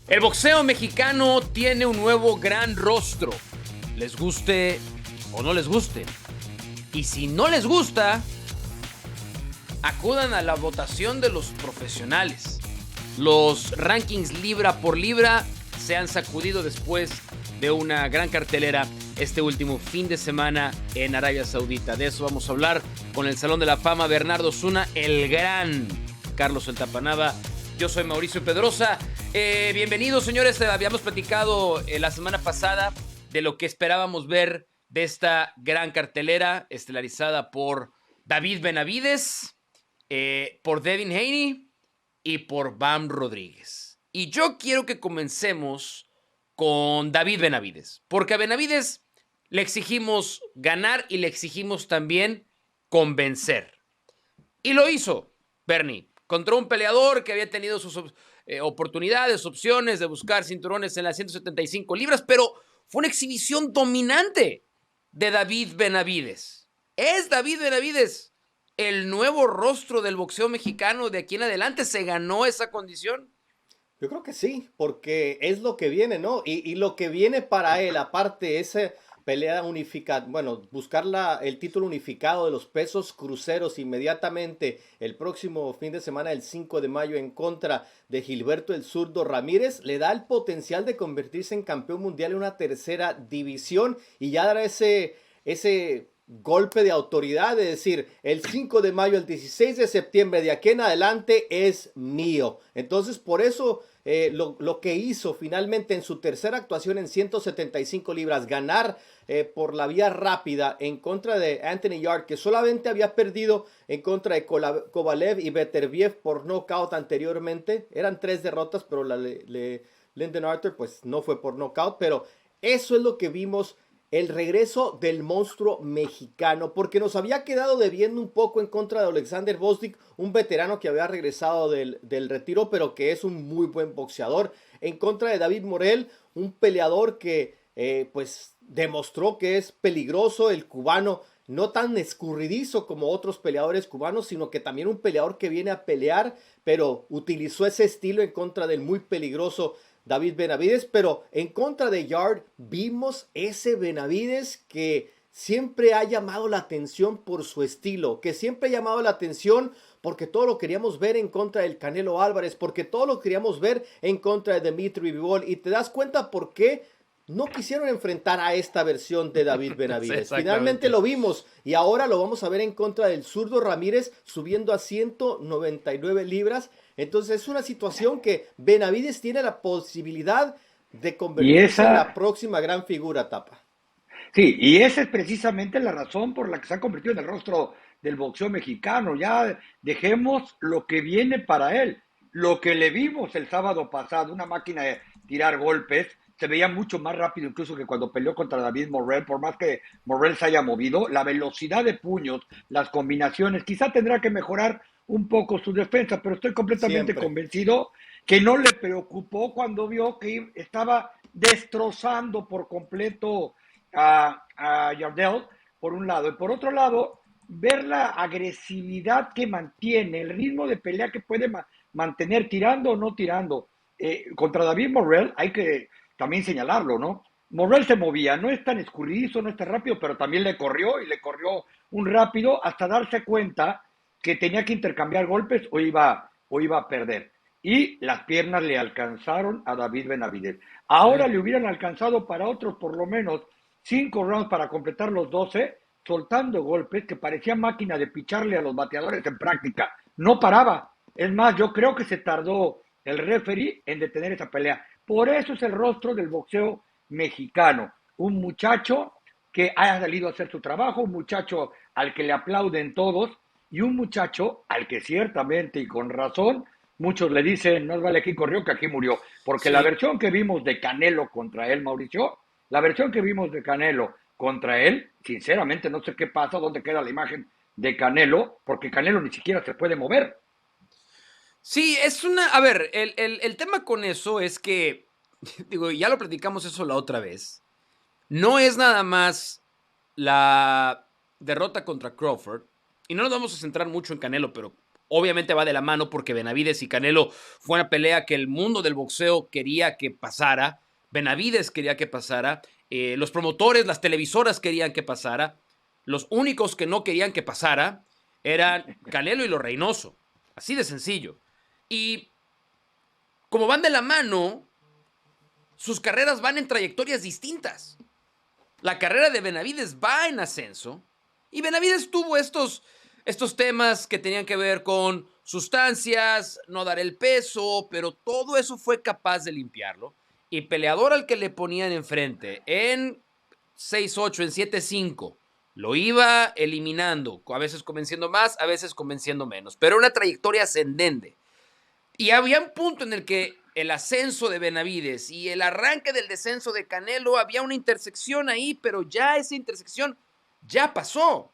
El boxeo mexicano tiene un nuevo gran rostro, les guste o no les guste. Y si no les gusta, acudan a la votación de los profesionales. Los rankings libra por libra se han sacudido después de una gran cartelera este último fin de semana en Arabia Saudita. De eso vamos a hablar con el Salón de la Fama, Bernardo Zuna, el gran Carlos El Tapanaba. Yo soy Mauricio Pedrosa. Bienvenidos, señores. Habíamos platicado la semana pasada de lo que esperábamos ver de esta gran cartelera estelarizada por David Benavides, por Devin Haney y por Bam Rodríguez. Y yo quiero que comencemos con David Benavides, porque a Benavides le exigimos ganar y le exigimos también convencer. Y lo hizo, Bernie, contra un peleador que había tenido sus oportunidades, opciones de buscar cinturones en las 175 libras, pero fue una exhibición dominante de David Benavides. ¿Es David Benavides el nuevo rostro del boxeo mexicano de aquí en adelante? ¿Se ganó esa condición? Yo creo que sí, porque es lo que viene, ¿no? Y lo que viene para él, aparte esa pelea unificada, bueno, buscar el título unificado de los pesos cruceros inmediatamente el próximo fin de semana, el 5 de mayo, en contra de Gilberto el Zurdo Ramírez, le da el potencial de convertirse en campeón mundial en una tercera división y ya dará ese golpe de autoridad de decir, el 5 de mayo, el 16 de septiembre, de aquí en adelante es mío. Entonces, por eso lo que hizo finalmente en su tercera actuación en 175 libras, ganar por la vía rápida en contra de Anthony Yarde, que solamente había perdido en contra de Kovalev y Beterbiev por nocaut anteriormente. Eran 3 derrotas, pero Lyndon Arthur pues no fue por nocaut, pero eso es lo que vimos, el regreso del monstruo mexicano, porque nos había quedado debiendo un poco en contra de Alexander Bostic, un veterano que había regresado del retiro, pero que es un muy buen boxeador, en contra de David Morrell, un peleador que pues demostró que es peligroso, el cubano, no tan escurridizo como otros peleadores cubanos, sino que también un peleador que viene a pelear, pero utilizó ese estilo en contra del muy peligroso David Benavides, pero en contra de Yarde vimos ese Benavides que siempre ha llamado la atención por su estilo, que siempre ha llamado la atención porque todo lo queríamos ver en contra del Canelo Álvarez, porque todo lo queríamos ver en contra de Dmitry Bivol, y te das cuenta por qué no quisieron enfrentar a esta versión de David Sí, Benavides. Finalmente exactamente. lo vimos y ahora lo vamos a ver en contra del Zurdo Ramírez subiendo a 199 libras. Entonces es una situación que Benavides tiene la posibilidad de Y convertirse en la esa, próxima gran figura, Tapa. sí, y esa es precisamente la razón por la que se ha convertido en el rostro del boxeo mexicano. Ya dejemos lo que viene para él. Lo que le vimos el sábado pasado, una máquina de tirar golpes, se veía mucho más rápido incluso que cuando peleó contra David Morrell, por más que Morrell se haya movido, la velocidad de puños, las combinaciones, quizá tendrá que mejorar un poco su defensa, pero estoy completamente Siempre. convencido que no le preocupó cuando vio que estaba destrozando por completo a Yardell, por un lado, y por otro lado, ver la agresividad que mantiene, el ritmo de pelea que puede mantener tirando o no tirando. Contra David Morrell hay que también señalarlo, ¿no? Morrell se movía, no es tan escurridizo, no es tan rápido, pero también le corrió y le corrió un rápido hasta darse cuenta que tenía que intercambiar golpes o iba a perder. Y las piernas le alcanzaron a David Benavides. Ahora Sí. le hubieran alcanzado para otros por lo menos 5 rounds para completar los 12, soltando golpes que parecía máquina de picharle a los bateadores en práctica. No paraba. Es más, yo creo que se tardó el referee en detener esa pelea. Por eso es el rostro del boxeo mexicano. Un muchacho que haya salido a hacer su trabajo, un muchacho al que le aplauden todos y un muchacho al que ciertamente y con razón muchos le dicen, no vale aquí corrió que aquí murió, porque la Sí. versión que vimos de Canelo contra él, Mauricio, la versión que vimos de Canelo contra él, sinceramente no sé qué pasa, dónde queda la imagen de Canelo, porque Canelo ni siquiera se puede mover. Sí, es una. A ver, el tema con eso es que, digo, ya lo platicamos eso la otra vez. No es nada más la derrota contra Crawford, y no nos vamos a centrar mucho en Canelo, pero obviamente va de la mano porque Benavides y Canelo fue una pelea que el mundo del boxeo quería que pasara. Benavides quería que pasara. Los promotores, las televisoras querían que pasara. Los únicos que no querían que pasara eran Canelo y Lo Reynoso. Así de sencillo. Y como van de la mano, sus carreras van en trayectorias distintas. La carrera de Benavides va en ascenso y Benavides tuvo estos temas que tenían que ver con sustancias, no dar el peso, pero todo eso fue capaz de limpiarlo. Y peleador al que le ponían enfrente en 6-8, en 7-5, lo iba eliminando, a veces convenciendo más, a veces convenciendo menos, pero una trayectoria ascendente. Y había un punto en el que el ascenso de Benavides y el arranque del descenso de Canelo, había una intersección ahí, pero ya esa intersección ya pasó.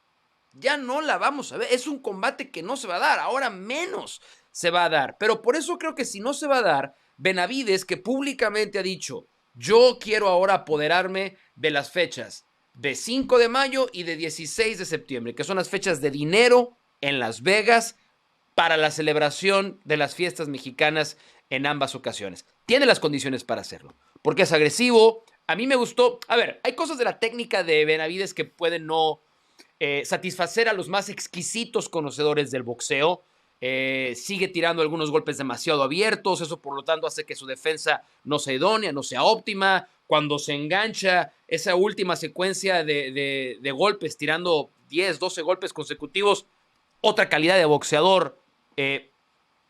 Ya no la vamos a ver. Es un combate que no se va a dar. Ahora menos se va a dar. Pero por eso creo que si no se va a dar, Benavides, que públicamente ha dicho, yo quiero ahora apoderarme de las fechas de 5 de mayo y de 16 de septiembre, que son las fechas de dinero en Las Vegas para la celebración de las fiestas mexicanas en ambas ocasiones. Tiene las condiciones para hacerlo, porque es agresivo. A mí me gustó. A ver, hay cosas de la técnica de Benavides que pueden no satisfacer a los más exquisitos conocedores del boxeo. Sigue tirando algunos golpes demasiado abiertos, eso por lo tanto hace que su defensa no sea idónea, no sea óptima. Cuando se engancha esa última secuencia de golpes, tirando 10, 12 golpes consecutivos, otra calidad de boxeador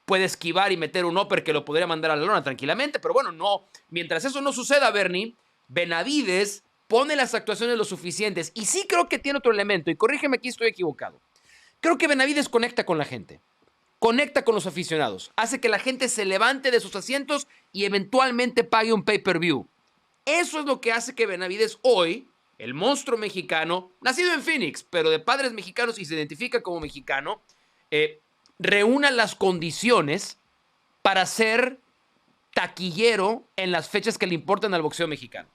puede esquivar y meter un upper que lo podría mandar a la lona tranquilamente, pero bueno, no. Mientras eso no suceda, Bernie, Benavides pone las actuaciones lo suficientes. Y sí creo que tiene otro elemento, y corrígeme aquí, estoy equivocado. Creo que Benavides conecta con la gente, conecta con los aficionados, hace que la gente se levante de sus asientos y eventualmente pague un pay-per-view. Eso es lo que hace que Benavides hoy, el monstruo mexicano, nacido en Phoenix, pero de padres mexicanos y se identifica como mexicano, reúna las condiciones para ser taquillero en las fechas que le importan al boxeo mexicano.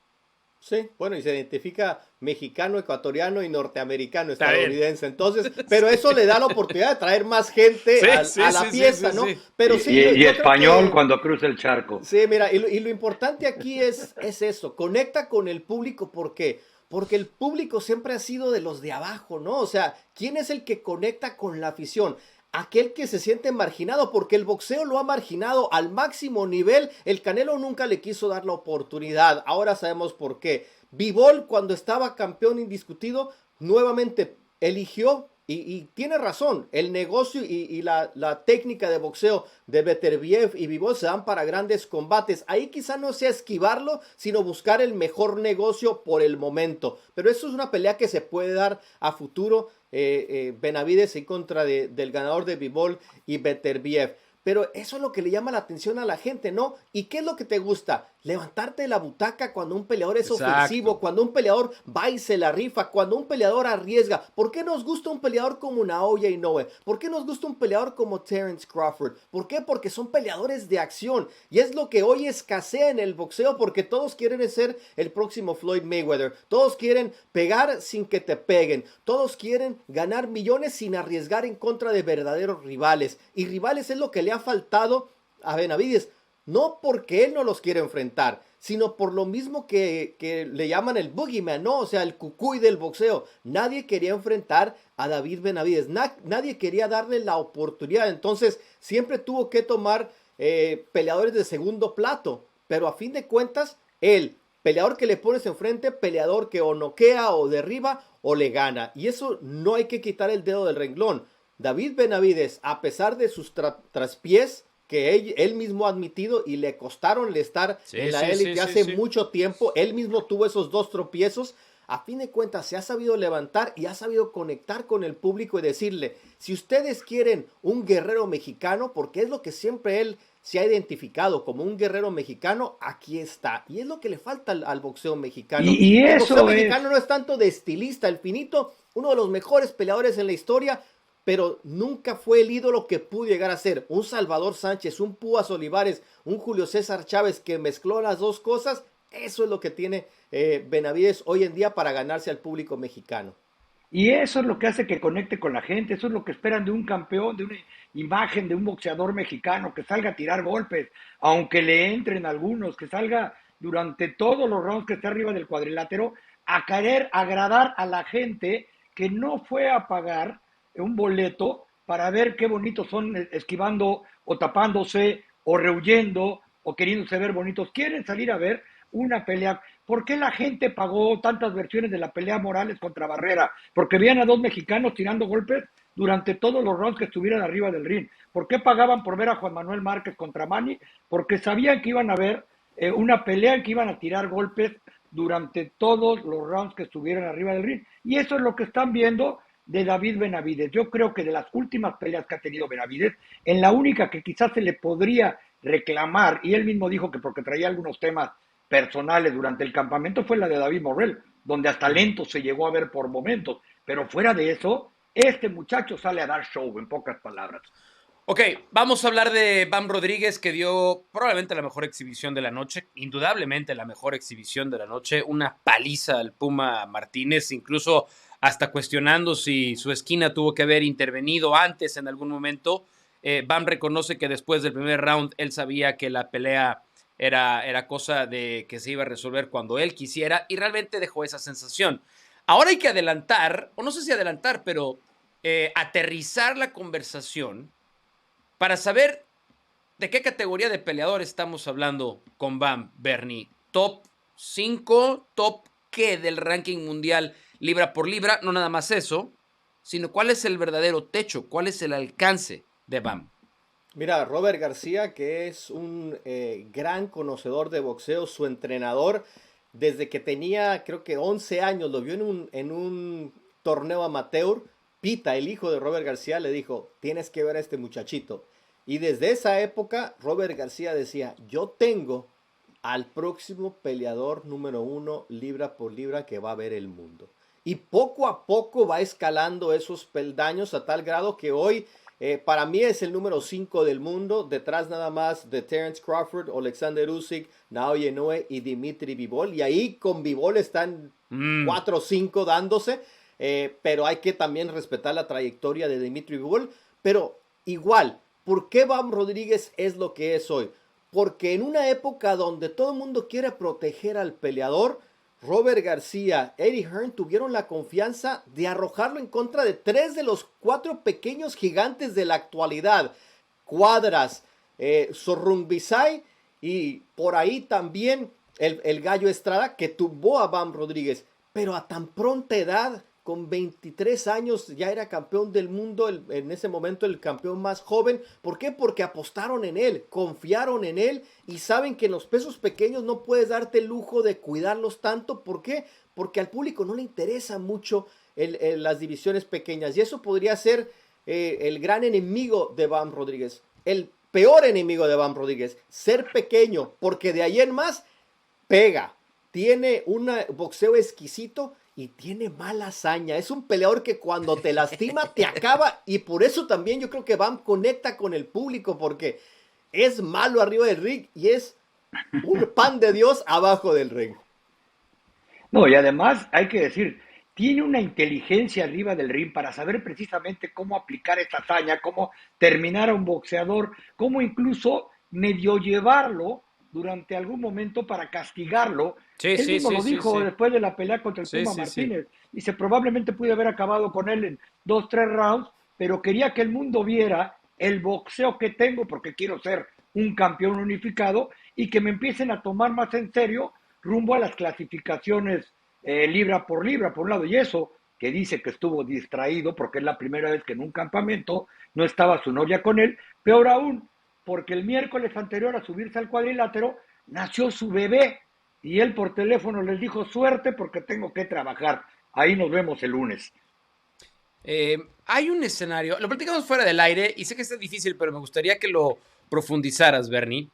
Sí, bueno, y se identifica mexicano, ecuatoriano y norteamericano, estadounidense. Entonces, pero eso le da la oportunidad de traer más gente a la fiesta, ¿no? Pero sí, y español cuando cruza el charco. Sí, mira, y lo importante aquí es eso, conecta con el público, ¿por qué? Porque el público siempre ha sido de los de abajo, ¿no? O sea, ¿quién es el que conecta con la afición? Aquel que se siente marginado, porque el boxeo lo ha marginado al máximo nivel. El Canelo nunca le quiso dar la oportunidad. Ahora sabemos por qué. Bivol, cuando estaba campeón indiscutido, nuevamente eligió, y tiene razón, el negocio y la técnica de boxeo de Beterbiev y Bivol se dan para grandes combates. Ahí quizá no sea esquivarlo, sino buscar el mejor negocio por el momento. Pero eso es una pelea que se puede dar a futuro. Benavides en contra del ganador de Bivol y Beterbiev. Pero eso es lo que le llama la atención a la gente, ¿no? ¿Y qué es lo que te gusta? Levantarte de la butaca cuando un peleador es ofensivo, cuando un peleador va y se la rifa, cuando un peleador arriesga. ¿Por qué nos gusta un peleador como Naoya Inoue? ¿Por qué nos gusta un peleador como Terence Crawford? ¿Por qué? Porque son peleadores de acción. Y es lo que hoy escasea en el boxeo, porque todos quieren ser el próximo Floyd Mayweather. Todos quieren pegar sin que te peguen. Todos quieren ganar millones sin arriesgar en contra de verdaderos rivales. Y rivales es lo que le ha faltado a Benavides. No porque él no los quiere enfrentar, sino por lo mismo que le llaman el boogeyman, ¿no? O sea, el cucuy del boxeo. Nadie quería enfrentar a David Benavides. Nadie quería darle la oportunidad. Entonces, siempre tuvo que tomar peleadores de segundo plato. Pero a fin de cuentas, el peleador que le pones enfrente, peleador que o noquea o derriba o le gana. Y eso no hay que quitar el dedo del renglón. David Benavides, a pesar de sus traspiés, que él mismo ha admitido y le costaron el estar en la élite hace mucho tiempo, él mismo tuvo esos 2 tropiezos, a fin de cuentas se ha sabido levantar y ha sabido conectar con el público y decirle, si ustedes quieren un guerrero mexicano, porque es lo que siempre él se ha identificado como un guerrero mexicano, aquí está. Y es lo que le falta al boxeo mexicano. Y el eso boxeo mexicano no es tanto de estilista, el Finito, uno de los mejores peleadores en la historia, pero nunca fue el ídolo que pudo llegar a ser. Un Salvador Sánchez, un Púas Olivares, un Julio César Chávez que mezcló las dos cosas. Eso es lo que tiene Benavides hoy en día para ganarse al público mexicano. Y eso es lo que hace que conecte con la gente, eso es lo que esperan de un campeón, de una imagen de un boxeador mexicano, que salga a tirar golpes, aunque le entren algunos, que salga durante todos los rounds que esté arriba del cuadrilátero, a querer agradar a la gente que no fue a pagar un boleto para ver qué bonitos son esquivando o tapándose o rehuyendo o queriéndose ver bonitos. Quieren salir a ver una pelea. ¿Por qué la gente pagó tantas versiones de la pelea Morales contra Barrera? Porque veían a dos mexicanos tirando golpes durante todos los rounds que estuvieran arriba del ring. ¿Por qué pagaban por ver a Juan Manuel Márquez contra Manny? Porque sabían que iban a ver una pelea en que iban a tirar golpes durante todos los rounds que estuvieran arriba del ring. Y eso es lo que están viendo de David Benavides. Yo creo que de las últimas peleas que ha tenido Benavides, en la única que quizás se le podría reclamar, y él mismo dijo que porque traía algunos temas personales durante el campamento, fue la de David Morrell, donde hasta lento se llegó a ver por momentos. Pero fuera de eso, este muchacho sale a dar show, en pocas palabras. Ok, vamos a hablar de Bam Rodríguez, que dio probablemente la mejor exhibición de la noche, indudablemente la mejor exhibición de la noche, una paliza al Puma Martínez, incluso hasta cuestionando si su esquina tuvo que haber intervenido antes en algún momento. Bam reconoce que después del primer round él sabía que la pelea era cosa de que se iba a resolver cuando él quisiera y realmente dejó esa sensación. Ahora hay que adelantar, o no sé si adelantar, pero aterrizar la conversación para saber de qué categoría de peleador estamos hablando con Bam, Bernie. ¿Top 5? ¿Top qué del ranking mundial libra por libra? No nada más eso, sino cuál es el verdadero techo, cuál es el alcance de Bam. Mira, Robert García, que es un gran conocedor de boxeo, su entrenador, desde que tenía creo que 11 años, lo vio en un torneo amateur. Pita, el hijo de Robert García, le dijo, tienes que ver a este muchachito. Y desde esa época, Robert García decía, yo tengo al próximo peleador número uno libra por libra que va a ver el mundo. Y poco a poco va escalando esos peldaños a tal grado que hoy para mí es el número 5 del mundo, detrás nada más de Terence Crawford, Alexander Usyk, Naoya Inoue y Dimitri Bivol. Y ahí con Bivol están 4 o 5 dándose, pero hay que también respetar la trayectoria de Dimitri Bivol. Pero igual, ¿por qué Bam Rodríguez es lo que es hoy? Porque en una época donde todo el mundo quiere proteger al peleador, Robert García, Eddie Hearn tuvieron la confianza de arrojarlo en contra de 3 de los 4 pequeños gigantes de la actualidad. Cuadras, Sorrungbisay y por ahí también el Gallo Estrada que tumbó a Bam Rodríguez. Pero a tan pronta edad, con 23 años, ya era campeón del mundo, en ese momento el campeón más joven. ¿Por qué? Porque apostaron en él, confiaron en él y saben que en los pesos pequeños no puedes darte el lujo de cuidarlos tanto. ¿Por qué? Porque al público no le interesa mucho las divisiones pequeñas y eso podría ser el gran enemigo de Bam Rodríguez. El peor enemigo de Bam Rodríguez, ser pequeño, porque de ahí en más pega, tiene un boxeo exquisito y tiene mala hazaña. Es un peleador que cuando te lastima te acaba y por eso también yo creo que Bam conecta con el público porque es malo arriba del ring y es un pan de Dios abajo del ring. No, y además hay que decir, tiene una inteligencia arriba del ring para saber precisamente cómo aplicar esta hazaña, cómo terminar a un boxeador, cómo incluso medio llevarlo durante algún momento para castigarlo. Sí, Él sí, mismo sí, lo sí, dijo sí. después de la pelea contra el Sí, Puma sí, sí. Martínez. Dice, probablemente pude haber acabado con él en 2, 3 rounds, pero quería que el mundo viera el boxeo que tengo porque quiero ser un campeón unificado y que me empiecen a tomar más en serio rumbo a las clasificaciones libra por libra, por un lado, y eso que dice que estuvo distraído porque es la primera vez que en un campamento no estaba su novia con él, peor aún, porque el miércoles anterior a subirse al cuadrilátero nació su bebé y él por teléfono les dijo suerte porque tengo que trabajar, ahí nos vemos el lunes. Hay un escenario, lo platicamos fuera del aire y sé que está difícil, pero me gustaría que lo profundizaras, Bernie.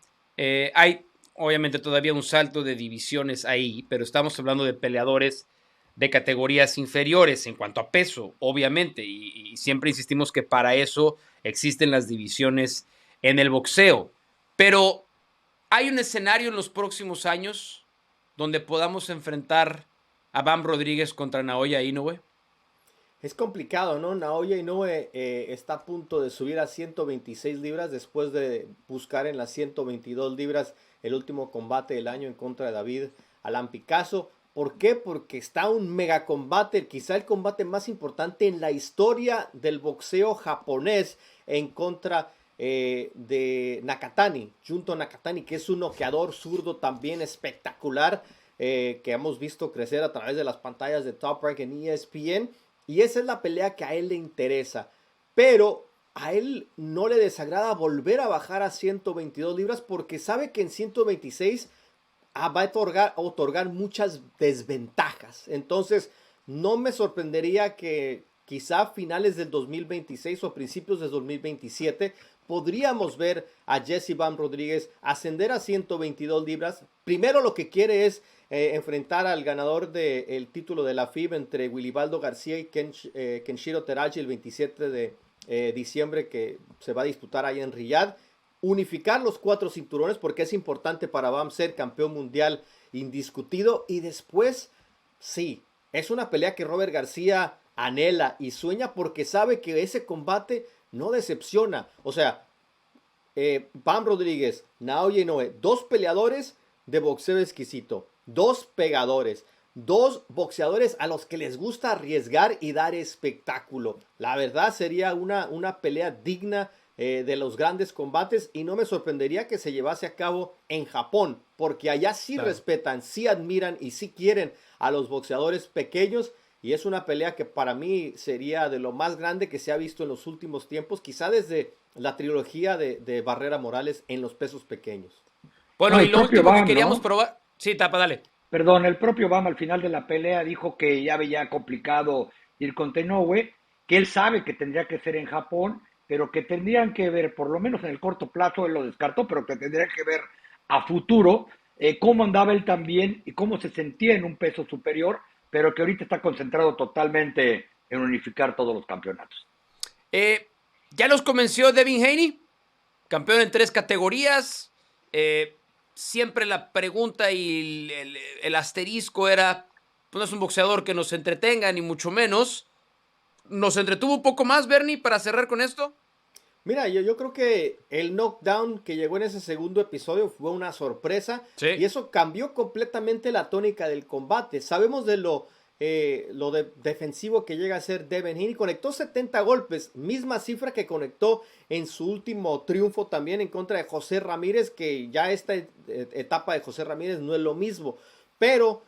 Hay obviamente todavía un salto de divisiones ahí, pero estamos hablando de peleadores de categorías inferiores en cuanto a peso, obviamente, y siempre insistimos que para eso existen las divisiones en el boxeo. Pero hay un escenario en los próximos años donde podamos enfrentar a Bam Rodríguez contra Naoya Inoue. Es complicado, ¿no? Naoya Inoue está a punto de subir a 126 libras después de buscar en las 122 libras el último combate del año en contra de David Alan Picasso. ¿Por qué? Porque está un mega combate, quizá el combate más importante en la historia del boxeo japonés en contra de Nakatani, Junto Nakatani, que es un noqueador zurdo también espectacular que hemos visto crecer a través de las pantallas de Top Rank en ESPN. Y esa es la pelea que a él le interesa. Pero a él no le desagrada volver a bajar a 122 libras porque sabe que en 126 va a otorgar muchas desventajas. Entonces, no me sorprendería que quizá a finales del 2026 o principios del 2027 podríamos ver a Jesse Bam Rodríguez ascender a 122 libras. Primero lo que quiere es enfrentar al ganador del título de la FIB entre Wilibaldo García y Kenshiro Teraji el 27 de diciembre, que se va a disputar ahí en Riyadh. Unificar los 4 cinturones porque es importante para Bam ser campeón mundial indiscutido. Y después, sí, es una pelea que Robert García anhela y sueña porque sabe que ese combate no decepciona. O sea, Bam Rodríguez, Naoya Inoue, 2 peleadores de boxeo exquisito, 2 pegadores, 2 boxeadores a los que les gusta arriesgar y dar espectáculo. La verdad sería una pelea digna de los grandes combates y no me sorprendería que se llevase a cabo en Japón, porque allá sí respetan, sí admiran y sí quieren a los boxeadores pequeños. Y es una pelea que para mí sería de lo más grande que se ha visto en los últimos tiempos, quizá desde la trilogía de Barrera Morales en los pesos pequeños. Bueno, No, y el lo propio último que Bam, queríamos ¿no? probar... Sí, Tapa, dale. Perdón, el propio Bam al final de la pelea dijo que ya veía complicado ir con Inoue, que él sabe que tendría que ser en Japón, pero que tendrían que ver, por lo menos en el corto plazo, él lo descartó, pero que tendrían que ver a futuro cómo andaba él también y cómo se sentía en un peso superior, pero que ahorita está concentrado totalmente en unificar todos los campeonatos. ¿Ya los convenció Devin Haney? Campeón en 3 categorías. Siempre la pregunta y el asterisco era, pues no es un boxeador que nos entretenga, ni mucho menos. ¿Nos entretuvo un poco más, Bernie, para cerrar con esto? Mira, yo creo que el knockdown que llegó en ese segundo episodio fue una sorpresa. Sí. Y eso cambió completamente la tónica del combate. Sabemos de lo defensivo que llega a ser Devin Haney. Conectó 70 golpes, misma cifra que conectó en su último triunfo también en contra de José Ramírez, que ya esta etapa de José Ramírez no es lo mismo. Pero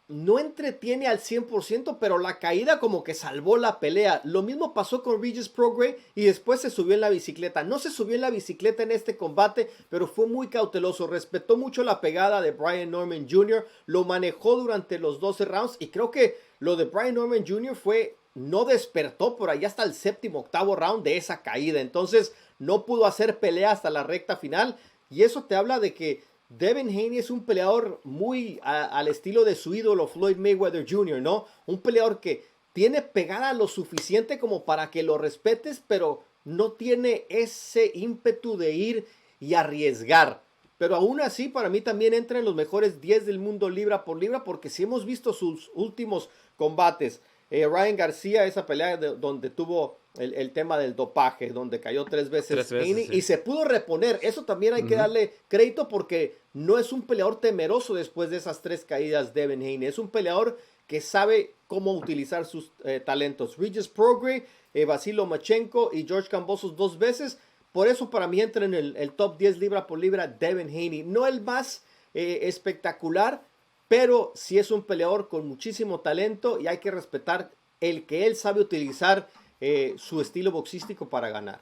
no entretiene al 100%, pero la caída como que salvó la pelea. Lo mismo pasó con Regis Prograis y después se subió en la bicicleta. No se subió en la bicicleta en este combate, pero fue muy cauteloso. Respetó mucho la pegada de Brian Norman Jr., lo manejó durante los 12 rounds y creo que lo de Brian Norman Jr. no despertó por allá hasta el 7º, 8º round de esa caída. Entonces no pudo hacer pelea hasta la recta final y eso te habla de que Devin Haney es un peleador muy al estilo de su ídolo Floyd Mayweather Jr., ¿no? Un peleador que tiene pegada lo suficiente como para que lo respetes, pero no tiene ese ímpetu de ir y arriesgar. Pero aún así, para mí también entra en los mejores 10 del mundo libra por libra, porque si hemos visto sus últimos combates, Ryan García, esa pelea donde tuvo el tema del dopaje, donde cayó 3 veces, Haney, sí. Y se pudo reponer. Eso también hay que darle crédito porque no es un peleador temeroso después de esas 3 caídas Devin Haney. Es un peleador que sabe cómo utilizar sus talentos. Regis Prograis, Vasily Lomachenko y George Kambosos 2 veces. Por eso para mí entra en el top 10 libra por libra Devin Haney. No el más espectacular, pero sí es un peleador con muchísimo talento y hay que respetar el que él sabe utilizar su estilo boxístico para ganar.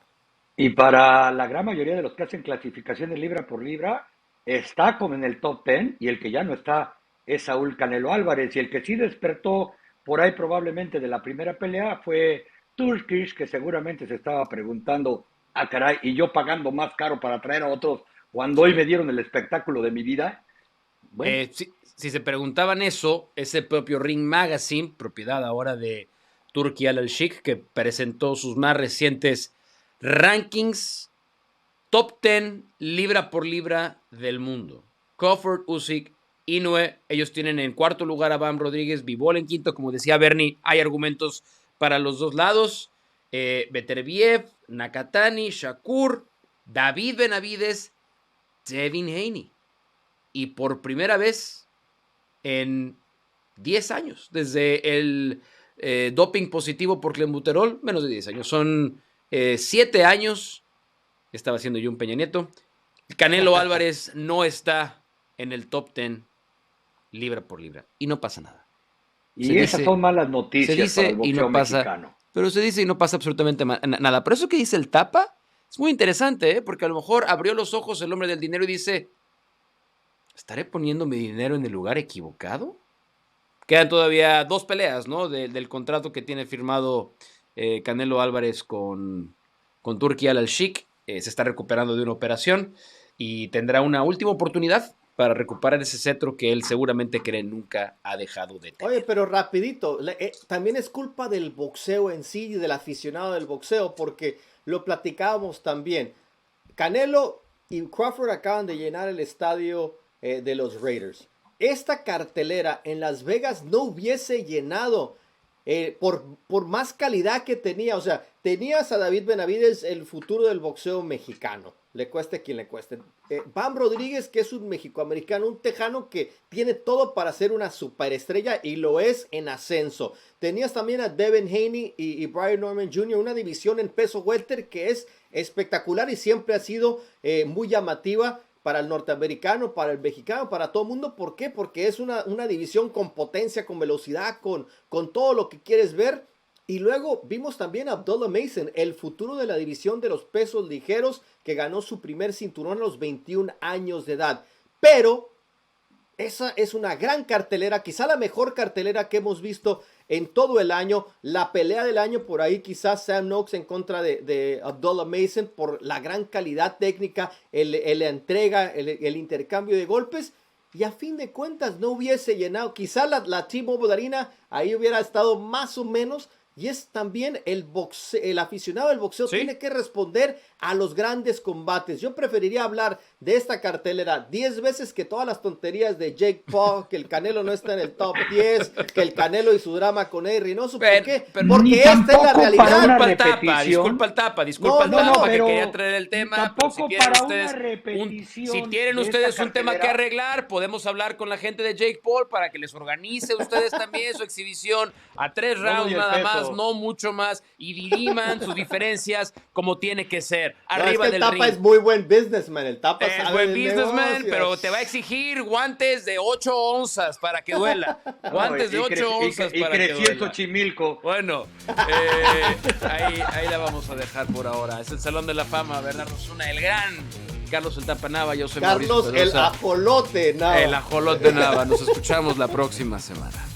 Y para la gran mayoría de los que hacen clasificaciones libra por libra, está como en el top 10 y el que ya no está es Saúl Canelo Álvarez. Y el que sí despertó por ahí probablemente de la primera pelea fue Turkish, que seguramente se estaba preguntando, ah caray, y yo pagando más caro para traer a otros cuando hoy me dieron el espectáculo de mi vida. Bueno. Si se preguntaban eso, ese propio Ring Magazine, propiedad ahora de Turki Al-Sheikh, que presentó sus más recientes rankings top 10 libra por libra del mundo. Crawford, Usyk, Inoue, ellos tienen en 4º lugar a Bam Rodríguez, Bivol en 5º, como decía Bernie, hay argumentos para los dos lados. Beterbiev, Nakatani, Shakur, David Benavides, Devin Haney. Y por primera vez en 10 años, desde el doping positivo por clenbuterol, menos de 10 años, son 7 años, estaba haciendo yo un Peña Nieto. Canelo Álvarez no está en el top 10 libra por libra, y no pasa nada. Y esas son malas noticias para el boxeo mexicano. Pero se dice y no pasa absolutamente nada. Pero eso que dice el Tapa es muy interesante, porque a lo mejor abrió los ojos el hombre del dinero y dice, ¿estaré poniendo mi dinero en el lugar equivocado? Quedan todavía 2 peleas, ¿no? Del contrato que tiene firmado Canelo Álvarez con Turki Al-Sheikh. Se está recuperando de una operación y tendrá una última oportunidad para recuperar ese cetro que él seguramente cree nunca ha dejado de tener. Oye, pero rapidito, también es culpa del boxeo en sí y del aficionado del boxeo, porque lo platicábamos también. Canelo y Crawford acaban de llenar el estadio de los Raiders. Esta cartelera en Las Vegas no hubiese llenado por más calidad que tenía. O sea, tenías a David Benavides, el futuro del boxeo mexicano. Le cueste quien le cueste. Bam Rodríguez, que es un mexicoamericano, un tejano que tiene todo para ser una superestrella y lo es en ascenso. Tenías también a Devin Haney y Brian Norman Jr., una división en peso welter que es espectacular y siempre ha sido muy llamativa para el norteamericano, para el mexicano, para todo el mundo. ¿Por qué? Porque es una división con potencia, con velocidad, con todo lo que quieres ver. Y luego vimos también a Abdullah Mason, el futuro de la división de los pesos ligeros, que ganó su primer cinturón a los 21 años de edad. Pero esa es una gran cartelera, quizá la mejor cartelera que hemos visto en todo el año. La pelea del año por ahí, quizás Sam Noakes en contra de Abdullah Mason por la gran calidad técnica, la entrega, el intercambio de golpes. Y a fin de cuentas no hubiese llenado, quizá la T-Mobile Arena ahí hubiera estado más o menos. Y es también el aficionado del boxeo, ¿sí? Tiene que responder a los grandes combates. Yo preferiría hablar de esta cartelera 10 veces que todas las tonterías de Jake Paul, que el Canelo no está en el top 10, que el Canelo y su drama con Eddie Reynoso. ¿Por qué? Porque esta es la realidad. Disculpa el Tapa, que quería traer el tema. Tampoco para una repetición. Si tienen ustedes un tema que arreglar, podemos hablar con la gente de Jake Paul para que les organice ustedes también su exhibición a 3 rounds nada más. No mucho más, y diriman sus diferencias como tiene que ser. Arriba del ring. El Tapa es muy buen businessman. El Tapa es buen businessman, pero te va a exigir guantes de 8 onzas para que duela. Guantes de 8 onzas para que duela. Y Xochimilco. Bueno, ahí la vamos a dejar por ahora. Es el Salón de la Fama, Bernardo Osuna, el gran Carlos el Tapa Nava. Yo soy Carlos Mauricio Pedrosa, el Ajolote Nava. El Ajolote Nava. Nos escuchamos la próxima semana.